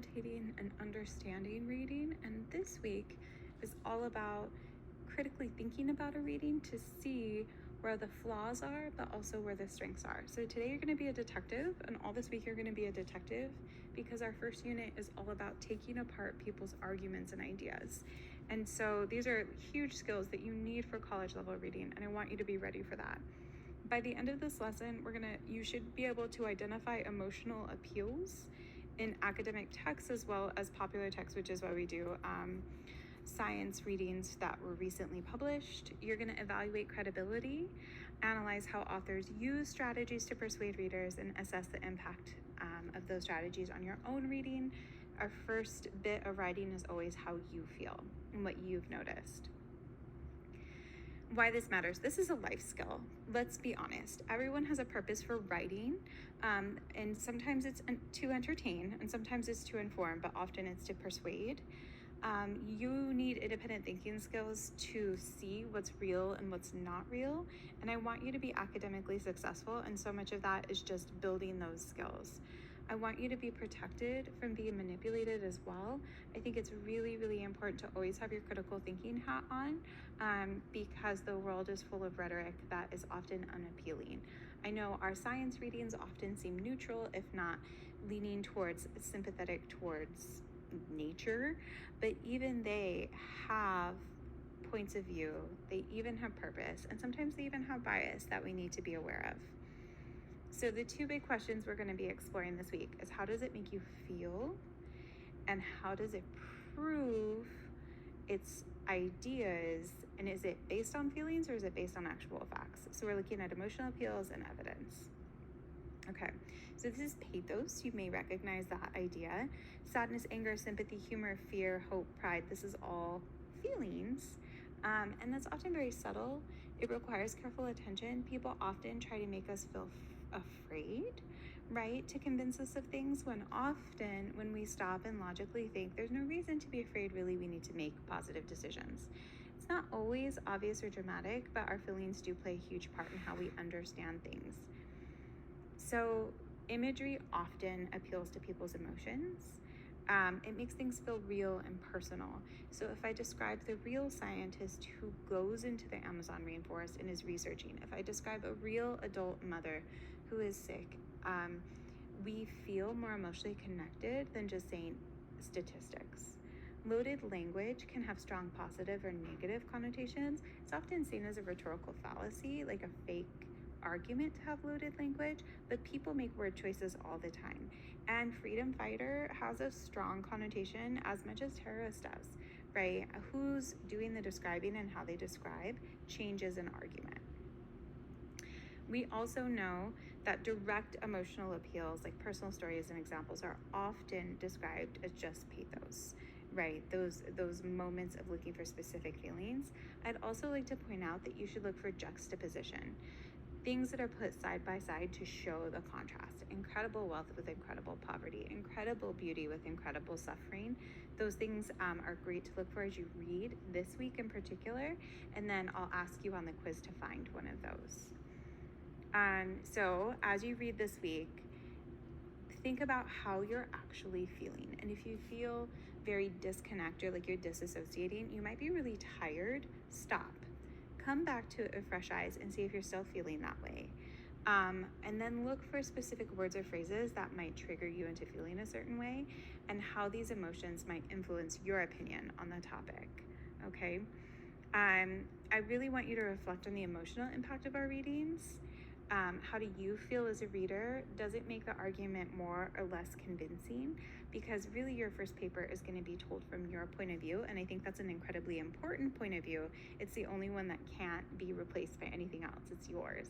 facilitating and understanding reading, and this week is all about critically thinking about a reading to see where the flaws are, but also where the strengths are. So today you're going to be a detective, and all this week you're going to be a detective, because our first unit is all about taking apart people's arguments and ideas. And so these are huge skills that you need for college level reading, and I want you to be ready for that. By the end of this lesson, you should be able to identify emotional appeals in academic texts as well as popular texts, which is why we do science readings that were recently published. You're going to evaluate credibility, analyze how authors use strategies to persuade readers, and assess the impact of those strategies on your own reading. Our first bit of writing is always how you feel and what you've noticed. Why this matters. This is a life skill. Let's be honest. Everyone has a purpose for writing, and sometimes it's to entertain, and sometimes it's to inform, but often it's to persuade. You need independent thinking skills to see what's real and what's not real, and I want you to be academically successful, and so much of that is just building those skills. I want you to be protected from being manipulated as well. I think it's really, really important to always have your critical thinking hat on, because the world is full of rhetoric that is often unappealing. I know our science readings often seem neutral, if not leaning towards sympathetic towards nature, but even they have points of view, they even have purpose, and sometimes they even have bias that we need to be aware of. So the two big questions we're going to be exploring this week is, how does it make you feel, and how does it prove its ideas, and is it based on feelings or is it based on actual facts? So we're looking at emotional appeals and evidence. Okay, so this is pathos. You may recognize that idea. Sadness, anger, sympathy, humor, fear, hope, pride. This is all feelings, and that's often very subtle. It requires careful attention. People often try to make us feel afraid, right, to convince us of things, when often when we stop and logically think there's no reason to be afraid, really we need to make positive decisions. It's not always obvious or dramatic, but our feelings do play a huge part in how we understand things. So imagery often appeals to people's emotions. It makes things feel real and personal. So if I describe the real scientist who goes into the Amazon rainforest and is researching, if I describe a real adult mother who is sick, we feel more emotionally connected than just saying statistics. Loaded language can have strong positive or negative connotations. It's often seen as a rhetorical fallacy, like a fake argument to have loaded language, but people make word choices all the time. And freedom fighter has a strong connotation as much as terrorist does, right? Who's doing the describing and how they describe changes an argument. We also know that direct emotional appeals, like personal stories and examples, are often described as just pathos, right? Those moments of looking for specific feelings. I'd also like to point out that you should look for juxtaposition. Things that are put side by side to show the contrast. Incredible wealth with incredible poverty, incredible beauty with incredible suffering. Those things are great to look for as you read this week in particular, and then I'll ask you on the quiz to find one of those. So as you read this week, think about how you're actually feeling. And if you feel very disconnected, like you're disassociating, you might be really tired, stop. Come back to it with fresh eyes and see if you're still feeling that way. And then look for specific words or phrases that might trigger you into feeling a certain way, and how these emotions might influence your opinion on the topic, okay? I really want you to reflect on the emotional impact of our readings. How do you feel as a reader? Does it make the argument more or less convincing? Because really your first paper is going to be told from your point of view, and I think that's an incredibly important point of view. It's the only one that can't be replaced by anything else. It's yours.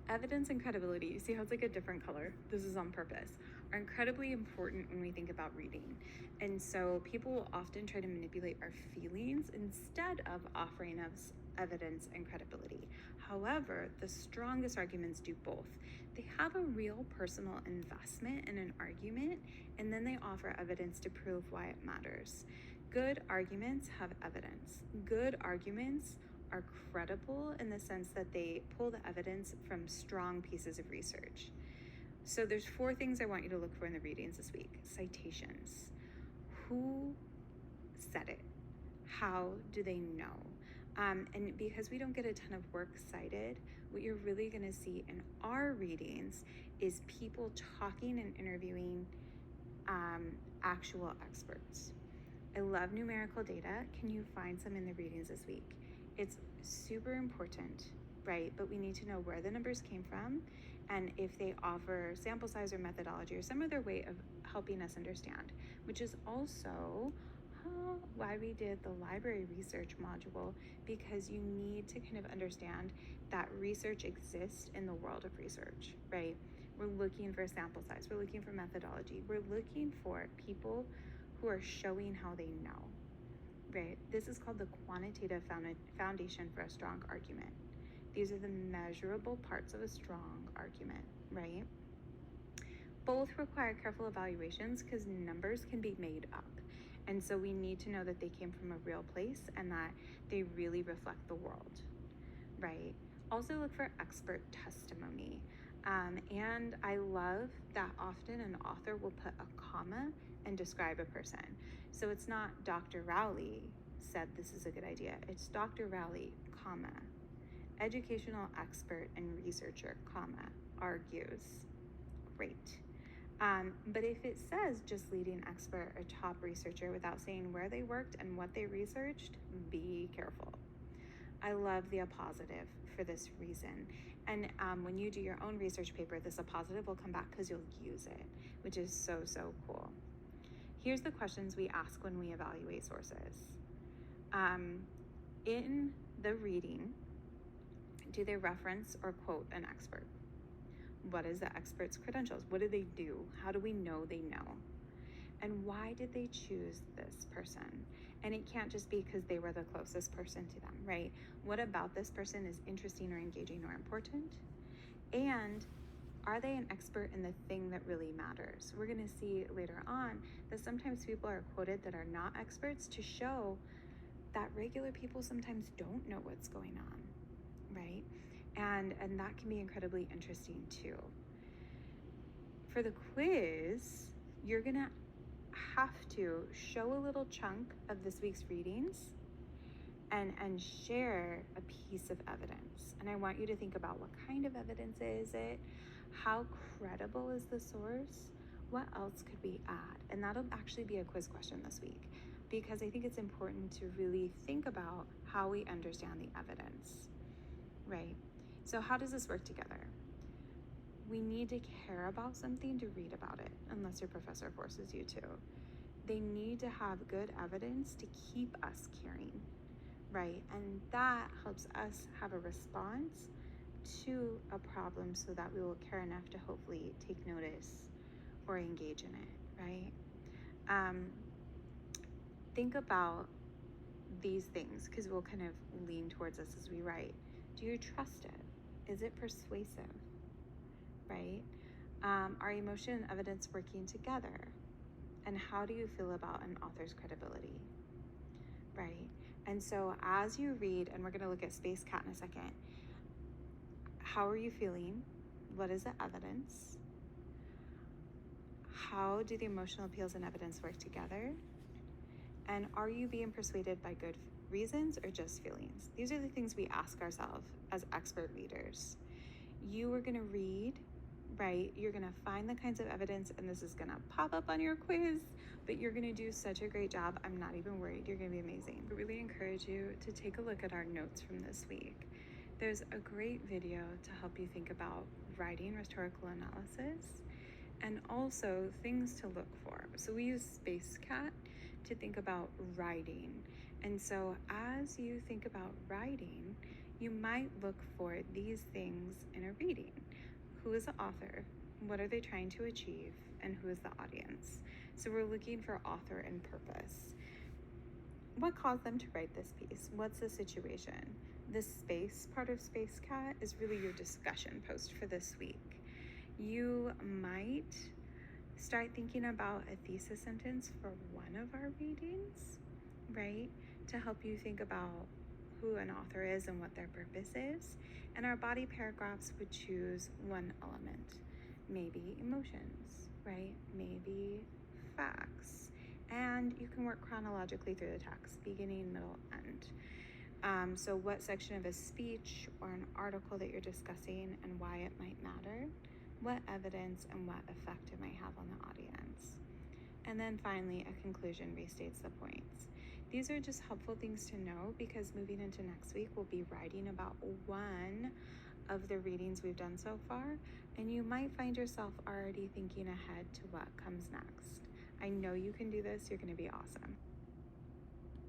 Evidence and credibility, you see how it's like a different color? This is on purpose, are incredibly important when we think about reading. And so people will often try to manipulate our feelings instead of offering us evidence and credibility. However, the strongest arguments do both. They have a real personal investment in an argument, and then they offer evidence to prove why it matters. Good arguments have evidence. Good arguments are credible in the sense that they pull the evidence from strong pieces of research. So there's 4 things I want you to look for in the readings this week. Citations. Who said it? How do they know? And because we don't get a ton of work cited, what you're really going to see in our readings is people talking and interviewing actual experts. I love numerical data. Can you find some in the readings this week? It's super important, right? But we need to know where the numbers came from and if they offer sample size or methodology or some other way of helping us understand, which is also why we did the library research module, because you need to kind of understand that research exists in the world of research, right? We're looking for sample size, we're looking for methodology, we're looking for people who are showing how they know, right? This is called the quantitative foundation for a strong argument. These are the measurable parts of a strong argument, right? Both require careful evaluations because numbers can be made up. And so we need to know that they came from a real place and that they really reflect the world, right? Also look for expert testimony. And I love that often an author will put a comma and describe a person. So it's not Dr. Rowley said this is a good idea. It's Dr. Rowley, comma, educational expert and researcher, comma, argues. Great. But if it says just leading expert or top researcher without saying where they worked and what they researched, be careful. I love the appositive for this reason. And when you do your own research paper, this appositive will come back because you'll use it, which is so, so cool. Here's the questions we ask when we evaluate sources. In the reading, do they reference or quote an expert? What is the expert's credentials? What do they do? How do we know they know? And why did they choose this person? And it can't just be because they were the closest person to them, right? What about this person is interesting or engaging or important? And are they an expert in the thing that really matters? We're going to see later on that sometimes people are quoted that are not experts to show that regular people sometimes don't know what's going on, right? And that can be incredibly interesting too. For the quiz, you're gonna have to show a little chunk of this week's readings and share a piece of evidence. And I want you to think about what kind of evidence is it? How credible is the source? What else could we add? And that'll actually be a quiz question this week, because I think it's important to really think about how we understand the evidence, right? So how does this work together? We need to care about something to read about it, unless your professor forces you to. They need to have good evidence to keep us caring, right? And that helps us have a response to a problem so that we will care enough to hopefully take notice or engage in it, right? Think about these things because we'll kind of lean towards this as we write. Do you trust it? Is it persuasive, right? Are emotion and evidence working together? And how do you feel about an author's credibility, right? And so as you read, and we're going to look at Space Cat in a second, how are you feeling? What is the evidence? How do the emotional appeals and evidence work together? And are you being persuaded by good reasons or just feelings? These are the things we ask ourselves as expert readers. You are going to read, right? You're going to find the kinds of evidence, and this is going to pop up on your quiz, but you're going to do such a great job. I'm not even worried. You're going to be amazing. I really encourage you to take a look at our notes from this week. There's a great video to help you think about writing rhetorical analysis and also things to look for. So we use Space Cat to think about writing. And so as you think about writing, you might look for these things in a reading. Who is the author? What are they trying to achieve? And who is the audience? So we're looking for author and purpose. What caused them to write this piece? What's the situation? This space part of Space Cat is really your discussion post for this week. You might start thinking about a thesis sentence for one of our readings, right? To help you think about who an author is and what their purpose is. And our body paragraphs would choose one element. maybe emotions, right? Maybe facts. And you can work chronologically through the text, beginning, middle, end. So what section of a speech or an article that you're discussing and why it might matter, what evidence and what effect it might have on the audience. And then finally, a conclusion restates the points. These are just helpful things to know because moving into next week, we'll be writing about one of the readings we've done so far, and you might find yourself already thinking ahead to what comes next. I know you can do this. You're going to be awesome.